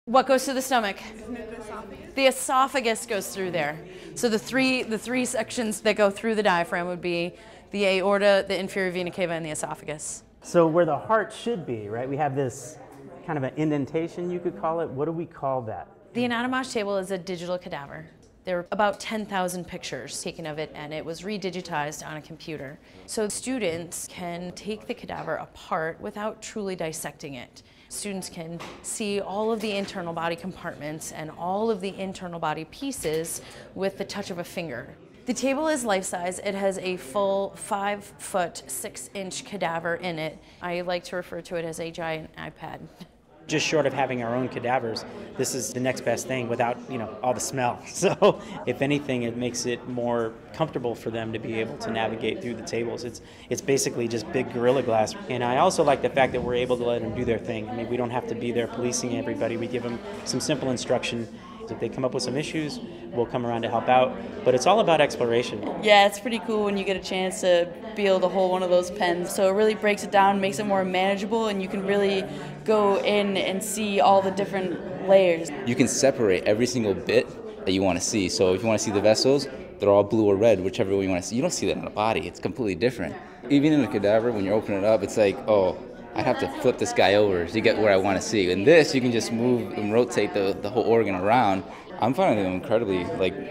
What goes through the stomach? The esophagus goes through there. So the three sections that go through the diaphragm would be the aorta, the inferior vena cava, and the esophagus. So where the heart should be, right? We have this kind of an indentation, you could call it. What do we call that? The anatomage table is a digital cadaver. There were about 10,000 pictures taken of it, and it was redigitized on a computer. So students can take the cadaver apart without truly dissecting it. Students can see all of the internal body compartments and all of the internal body pieces with the touch of a finger. The table is life-size. It has a full 5-foot, 6-inch cadaver in it. I like to refer to it as a giant iPad. Just short of having our own cadavers, this is the next best thing without, all the smell. So if anything, it makes it more comfortable for them to be able to navigate through the tables. It's basically just big Gorilla Glass. And I also like the fact that we're able to let them do their thing. I mean, we don't have to be there policing everybody. We give them some simple instruction. If they come up with some issues, we'll come around to help out. But it's all about exploration. Yeah, it's pretty cool when you get a chance to be able to hold one of those pens. So it really breaks it down, makes it more manageable, and you can really go in and see all the different layers. You can separate every single bit that you want to see. So if you want to see the vessels, they're all blue or red, whichever one you want to see. You don't see that in a body. It's completely different. Even in a cadaver, when you're opening it up, it's like, oh, I have to flip this guy over to get where I want to see. In this, you can just move and rotate the whole organ around. I'm finding them incredibly,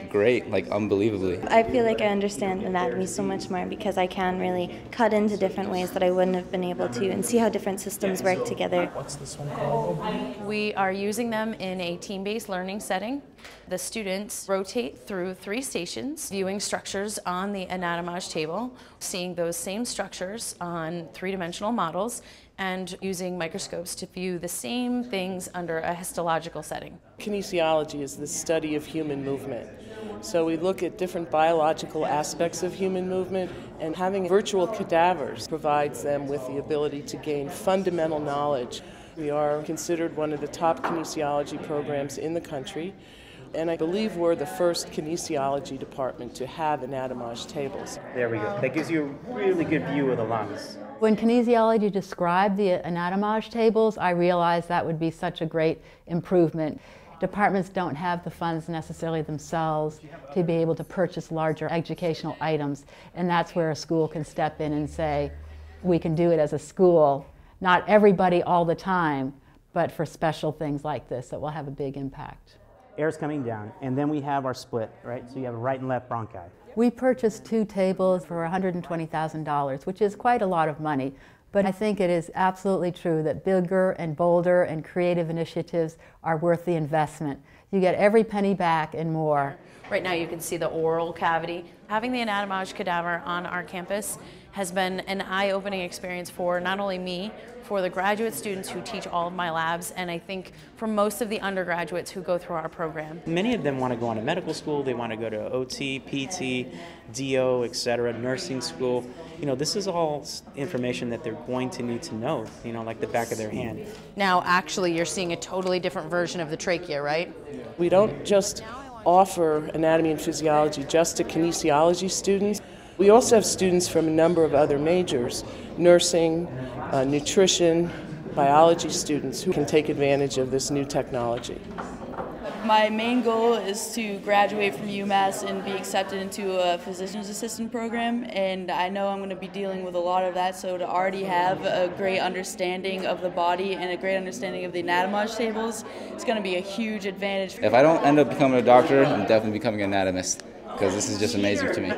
great, unbelievably. I feel like I understand anatomy so much more because I can really cut into different ways that I wouldn't have been able to and see how different systems work together. What's this one called? We are using them in a team-based learning setting. The students rotate through 3 stations, viewing structures on the anatomage table, seeing those same structures on 3-dimensional models, and using microscopes to view the same things under a histological setting. Kinesiology is the study of human movement. So we look at different biological aspects of human movement, and having virtual cadavers provides them with the ability to gain fundamental knowledge. We are considered one of the top kinesiology programs in the country, and I believe we're the first kinesiology department to have anatomage tables. There we go. That gives you a really good view of the lungs. When kinesiology described the anatomage tables, I realized that would be such a great improvement. Departments don't have the funds necessarily themselves to be able to purchase larger educational items, and that's where a school can step in and say, we can do it as a school. Not everybody all the time, but for special things like this that will have a big impact. Air's coming down, and then we have our split, right? So you have a right and left bronchi. We purchased 2 tables for $120,000, which is quite a lot of money. But I think it is absolutely true that bigger and bolder and creative initiatives are worth the investment. You get every penny back and more. Right now you can see the oral cavity. Having the anatomage cadaver on our campus has been an eye-opening experience for not only me, for the graduate students who teach all of my labs, and I think for most of the undergraduates who go through our program. Many of them want to go on to medical school, they want to go to OT, PT, DO, etc., nursing school. This is all information that they're going to need to know, like the back of their hand. Now actually you're seeing a totally different version of the trachea, right? We don't just offer anatomy and physiology just to kinesiology students. We also have students from a number of other majors, nursing, nutrition, biology students who can take advantage of this new technology. My main goal is to graduate from UMass and be accepted into a physician's assistant program, and I know I'm going to be dealing with a lot of that, so to already have a great understanding of the body and a great understanding of the anatomage tables, it's going to be a huge advantage. If I don't end up becoming a doctor, I'm definitely becoming an anatomist, because this is just amazing to me.